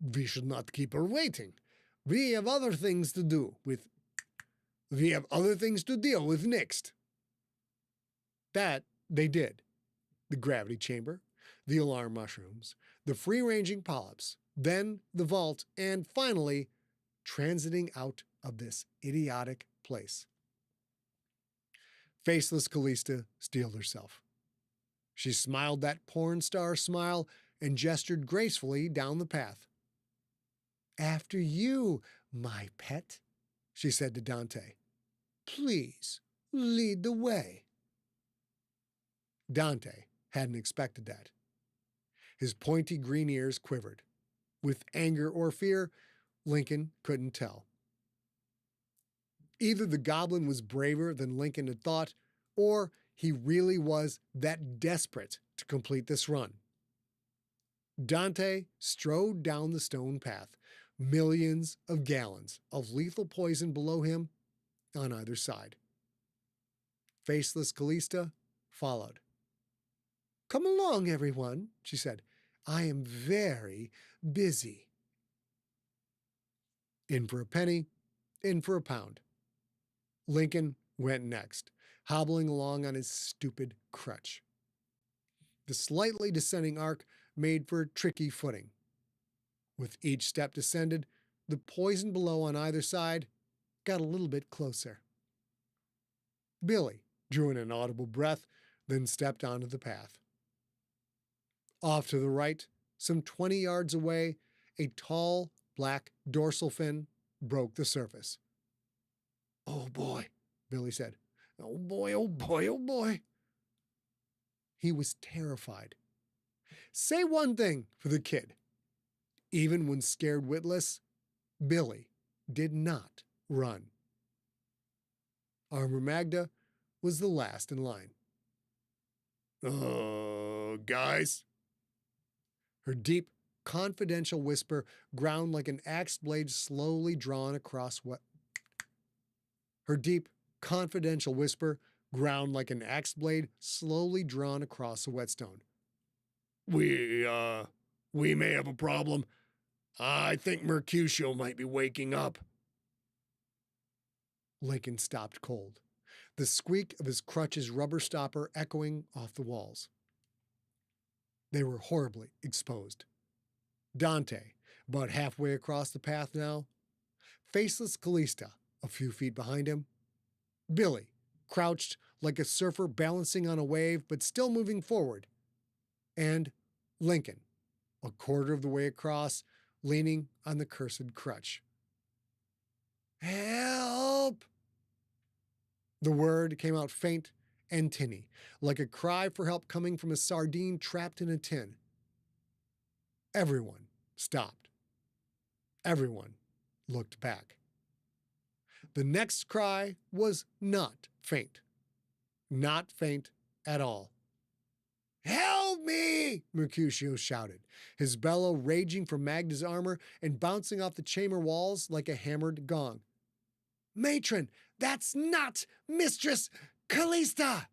"We should not keep her waiting. We have other things to deal with next." That they did. The gravity chamber, the alarm mushrooms, the free-ranging polyps, then the vault, and finally, transiting out of this idiotic place. Faceless Callista steeled herself. She smiled that porn star smile and gestured gracefully down the path. "After you, my pet," she said to Dante. "Please, lead the way." Dante hadn't expected that. His pointy green ears quivered. With anger or fear, Lincoln couldn't tell. Either the goblin was braver than Lincoln had thought, or he really was that desperate to complete this run. Dante strode down the stone path, millions of gallons of lethal poison below him on either side. Faceless Callista followed. "Come along, everyone," she said. "I am very busy." In for a penny, in for a pound. Lincoln went next, hobbling along on his stupid crutch. The slightly descending arc made for tricky footing. With each step descended, the poison below on either side got a little bit closer. Billy drew in an audible breath, then stepped onto the path. Off to the right, some 20 yards away, a tall, black dorsal fin broke the surface. "Oh boy," Billy said. "Oh boy, oh boy, oh boy." He was terrified. Say one thing for the kid. Even when scared witless, Billy did not run. Armor Magda was the last in line. Guys?" Her deep, confidential whisper ground like an axe blade slowly drawn across Her deep, confidential whisper ground like an axe blade slowly drawn across a whetstone. We may have a problem. I think Mercutio might be waking up." Lincoln stopped cold, the squeak of his crutch's rubber stopper echoing off the walls. They were horribly exposed. Dante, about halfway across the path now. Faceless Calista, a few feet behind him. Billy, crouched like a surfer balancing on a wave but still moving forward. And Lincoln, a quarter of the way across, leaning on the cursed crutch. "Help!" The word came out faint and tinny, like a cry for help coming from a sardine trapped in a tin. Everyone stopped. Everyone looked back. The next cry was not faint. Not faint at all. "Help me!" Mercutio shouted, his bellow raging from Magda's armor and bouncing off the chamber walls like a hammered gong. "Matron, that's not Mistress Callista!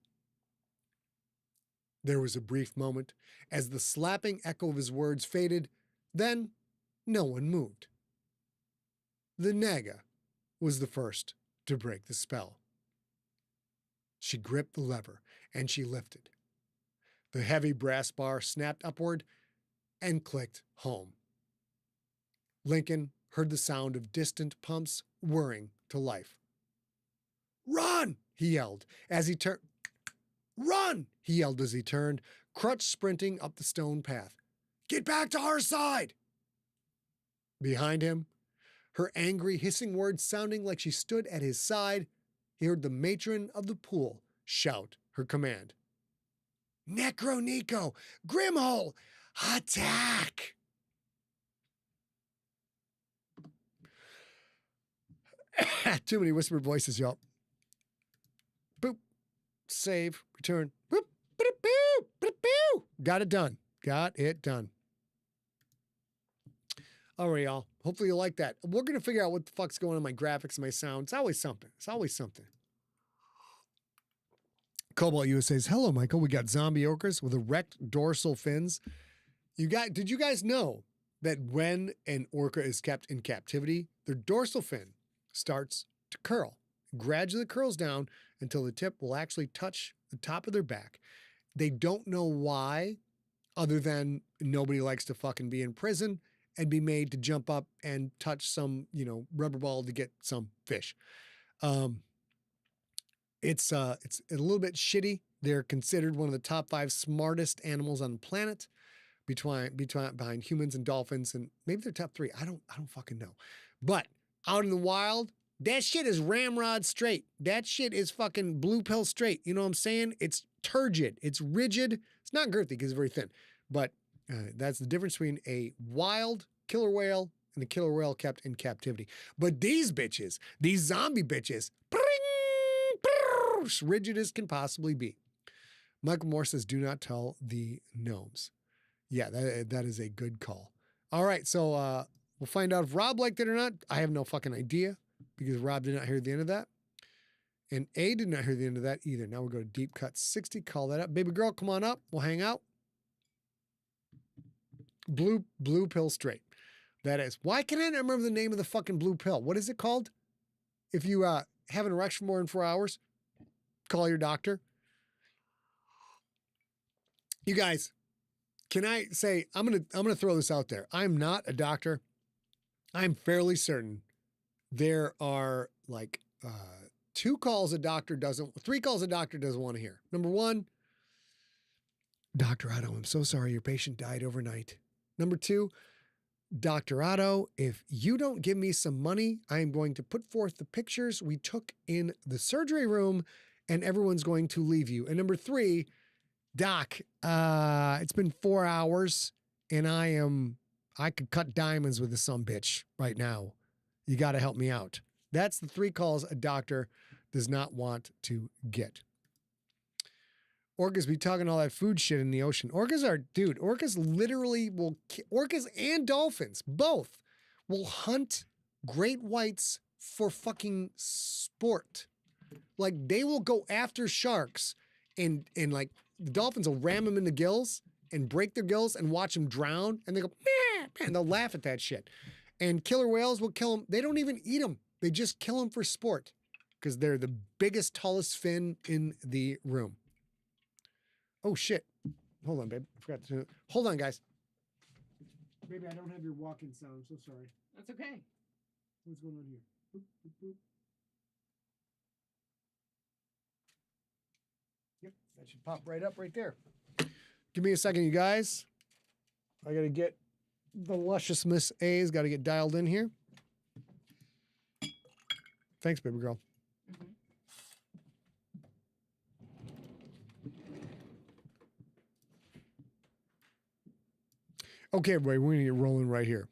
There was a brief moment as the slapping echo of his words faded, then no one moved. The Naga was the first to break the spell. She gripped the lever and she lifted. The heavy brass bar snapped upward and clicked home. Lincoln heard the sound of distant pumps whirring to life. Run! He yelled as he turned. Run! He yelled as he turned, Crutch sprinting up the stone path. Get back to our side! Behind him, her angry, hissing words sounding like she stood at his side, he heard the matron of the pool shout her command. Necro Nico! Grimhole! Attack! Too many whispered voices, y'all. Boop. Save. Return. Boop. Boop. Boop. Boop. Got it done. Got it done. All right, y'all. Hopefully you like that. We're going to figure out what the fuck's going on in my graphics and my sound. It's always something. It's always something. Cobalt USA says, hello, Michael. We got zombie orcas with erect dorsal fins. Did you guys know that when an orca is kept in captivity, their dorsal fin starts to curl, gradually curls down until the tip will actually touch the top of their back. They don't know why, other than nobody likes to fucking be in prison and be made to jump up and touch some, rubber ball to get some fish. It's a little bit shitty. They're considered one of the top 5 smartest animals on the planet, behind humans and dolphins, and maybe they're top 3. I don't fucking know. But out in the wild, that shit is ramrod straight. That shit is fucking blue pill straight. You know what I'm saying? It's turgid. It's rigid. It's not girthy because it's very thin. But that's the difference between a wild killer whale and a killer whale kept in captivity. But these bitches, these zombie bitches, rigid as can possibly be. Michael Moore says, do not tell the gnomes. Yeah, that is a good call. All right, so we'll find out if Rob liked it or not. I have no fucking idea because Rob did not hear the end of that. And A did not hear the end of that either. Now we'll go to Deep Cut 60, call that up. Baby girl, come on up. We'll hang out. Blue pill straight. That is. Why can I not remember the name of the fucking blue pill? What is it called? If you have an erection for more than 4 hours, call your doctor. You guys, can I say, I'm gonna throw this out there. I'm not a doctor. I'm fairly certain there are like 3 calls a doctor doesn't want to hear. Number 1, Dr. Otto, I'm so sorry your patient died overnight. Number 2, Dr. Otto, if you don't give me some money, I am going to put forth the pictures we took in the surgery room and everyone's going to leave you. And number 3, Doc, it's been 4 hours and I could cut diamonds with this sumbitch right now. You got to help me out. That's the 3 calls a doctor does not want to get. Orcas be talking all that food shit in the ocean. Orcas literally orcas and dolphins, both, will hunt great whites for fucking sport. Like, they will go after sharks and like, the dolphins will ram them in the gills and break their gills and watch them drown. And they go, man, and they'll laugh at that shit. And killer whales will kill them. They don't even eat them. They just kill them for sport because they're the biggest, tallest fin in the room. Oh, shit. Hold on, babe. I forgot to. Hold on, guys. Baby, I don't have your walk-in sound. I'm so sorry. That's okay. What's going on here? Boop, boop, boop. Yep, that should pop right up right there. Give me a second, you guys. I got to get the luscious Miss A's got to get dialed in here. Thanks, baby girl. Mm-hmm. Okay, everybody, we're going to get rolling right here.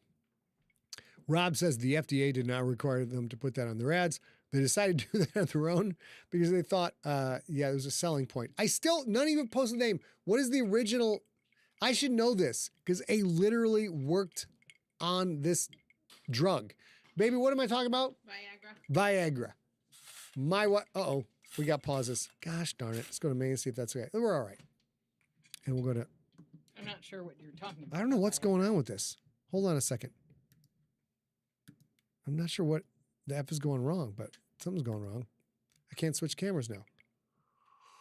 Rob says the FDA did not require them to put that on their ads. They decided to do that on their own because they thought, there was a selling point. None even posted the name. What is the original? I should know this because A literally worked on this drug. Baby, what am I talking about? Viagra. My what? Uh-oh. We got pauses. Gosh darn it. Let's go to main and see if that's okay. We're all right. And we'll go to... I'm not sure what you're talking about. I don't know what's going on with this. Hold on a second. I'm not sure what the F is going wrong, but something's going wrong. I can't switch cameras now.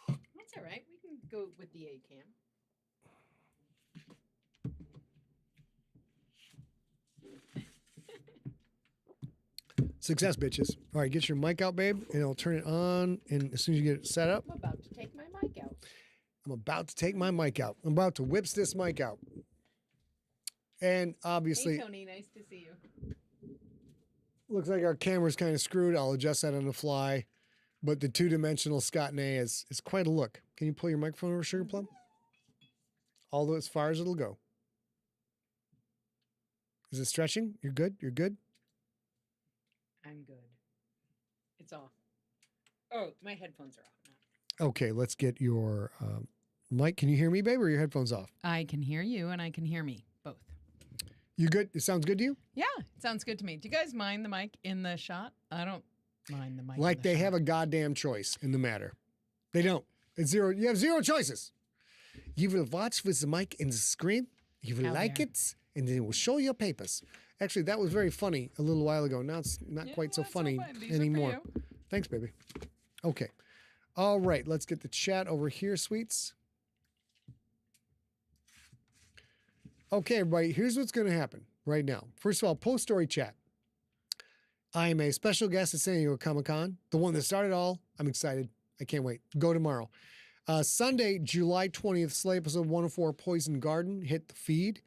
That's all right. We can go with the A cam. Success, bitches. All right, get your mic out, babe, and I'll turn it on. And as soon as you get it set up, I'm about to take my mic out. I'm about to take my mic out. I'm about to whips this mic out. And obviously, Hey, Tony, nice to see you. looks like our camera's kind of screwed. I'll adjust that on the fly. But the two-dimensional Scott and A is quite a look. Can you pull your microphone over, Sugar Plum? Although as far as it'll go. Is it stretching? You're good? You're good? I'm good. It's off. Oh, my headphones are off now. Okay, let's get your mic. Can you hear me, babe, or are your headphones off? I can hear you and I can hear me, both. You good? It sounds good to you? Yeah, it sounds good to me. Do you guys mind the mic in the shot? I don't mind the mic. Like they have a goddamn choice in the matter. They don't. It's zero. You have zero choices. You will watch with the mic in the screen. You will Out like there. it, and then it will show your papers. Actually, that was very funny a little while ago. Now it's not quite so funny These are for anymore. you. Thanks, baby. Okay. All right. Let's get the chat over here, sweets. Okay, everybody. Here's what's going to happen right now. First of all, post-story chat. I am a special guest at San Diego Comic-Con, the one that started all. I'm excited. I can't wait. Go tomorrow. Sunday, July 20th, Slay episode 104, Poison Garden, hit the feed.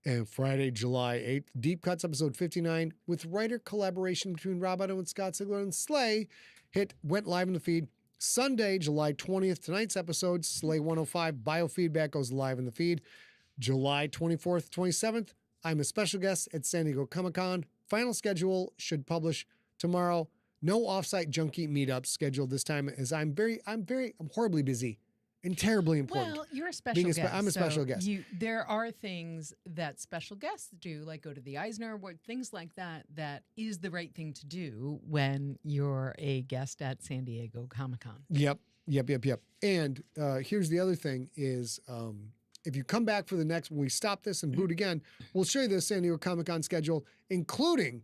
And Friday, July 8th, Deep Cuts episode 59, with writer collaboration between Rob Otto and Scott Sigler and Slay, went live in the feed. Sunday, July 20th, tonight's episode, Slay 105, Biofeedback goes live in the feed. July 24th, 27th, I'm a special guest at San Diego Comic-Con. Final schedule should publish tomorrow. No offsite junkie meetups scheduled this time, as I'm horribly busy and terribly important. Well, you're a special guest. I'm a special guest. There are things that special guests do, like go to the Eisner, things like that, that is the right thing to do when you're a guest at San Diego Comic-Con. Yep. And here's the other thing is, if you come back for the next, when we stop this and boot again, we'll show you the San Diego Comic-Con schedule, including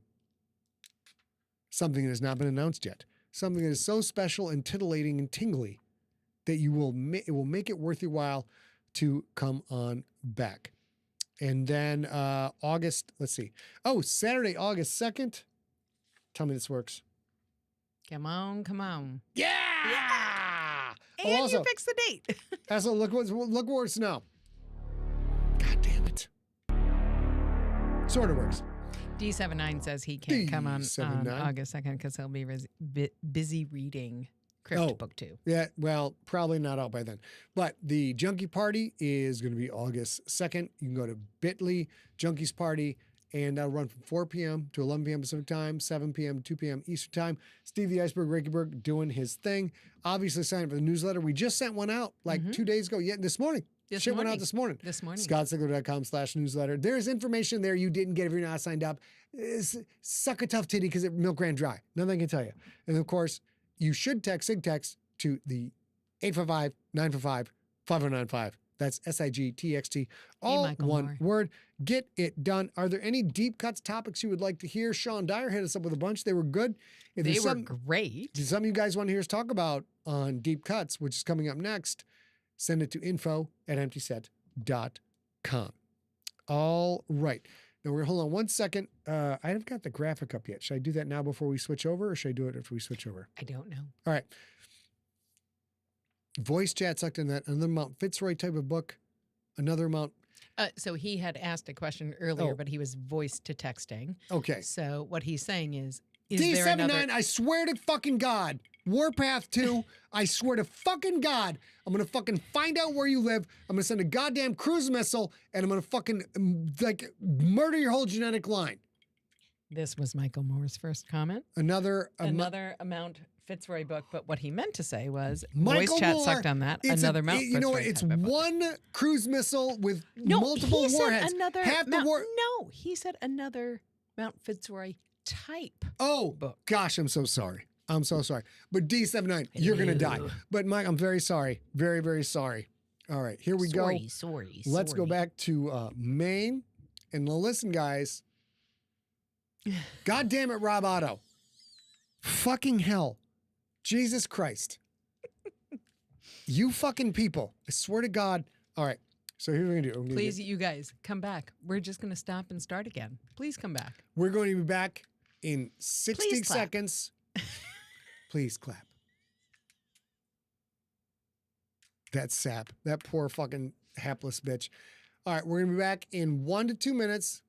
something that has not been announced yet. Something that is so special and titillating and tingly that it will make it worth your while to come on back. And then August, let's see. Oh, Saturday, August 2nd. Tell me this works. Come on. Yeah! And also, you fixed the date. Also, look where it's now. God damn it. Sort of works. D79 says he can't come on D79. August 2nd because he'll be busy reading Crypt Book 2. Yeah, well, probably not out by then. But the Junkie Party is going to be August 2nd. You can go to bit.ly, Junkies Party, and that'll run from 4 p.m. to 11 p.m. Pacific time, 7 p.m. to 2 p.m. Eastern time. Steve the Iceberg Reichenberg doing his thing. Obviously, sign up for the newsletter. We just sent one out like 2 days ago. Yeah, this morning. Shit went out this morning. ScottSigler.com/newsletter. There's information there you didn't get if you're not signed up. Suck a tough titty because milk ran dry. Nothing I can tell you. And of course, you should text SIGTEXT to the 855-955-5095. That's SIGTXT, all one Moore. word. Get it done. Are there any deep cuts topics you would like to hear? Sean Dyer hit us up with a bunch. They were good. If They there's were great. If some of you guys want to hear us talk about on Deep Cuts, which is coming up next, send it to info@emptyset.com. All right. Now, we're going to hold on one second. I haven't got the graphic up yet. Should I do that now before we switch over, or should I do it after we switch over? I don't know. All right. Voice chat sucked in that. Another Mount Fitzroy type of book. Another Mount. So he had asked a question earlier, Oh. but he was voice to texting. Okay. So what he's saying is there D79, another... I swear to fucking God. Warpath 2, I swear to fucking God, I'm going to fucking find out where you live. I'm going to send a goddamn cruise missile, and I'm going to fucking, murder your whole genetic line. This was Michael Moore's first comment. Another Mount Fitzroy book, but what he meant to say was Michael voice chat Moore, sucked on that. Another Mount Fitzroy. You know what? It's type of book. one cruise missile with No, multiple he warheads. Said another Half the war. No, he said another Mount Fitzroy type. Oh, book. gosh, I'm so sorry. I'm so sorry. But D79, you're going to die. But Mike, I'm very sorry. Very, very sorry. All right, here we go. Sorry. Let's go back to Maine. And listen, guys. God damn it, Rob Otto. Fucking hell. Jesus Christ. You fucking people. I swear to God. All right. So here's what we're going to do. Please, you guys, come back. We're just going to stop and start again. Please come back. We're going to be back in 60 Please clap. seconds. Please clap. That sap. That poor fucking hapless bitch. All right. We're going to be back in 1 to 2 minutes.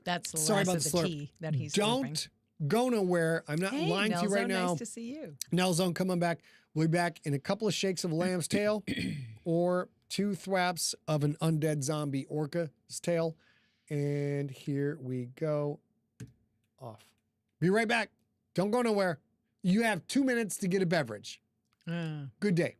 That's the Sorry last about of the the slurp. tea that he's slurping. Don't go nowhere. I'm not Hey, lying to you right Nelzo, now. nice to see you. Nelzone coming back. We'll be back in a couple of shakes of lamb's tail or 2 thwaps of an undead zombie orca's tail. And here we go. Off. Be right back. Don't go nowhere. You have 2 minutes to get a beverage. Good day.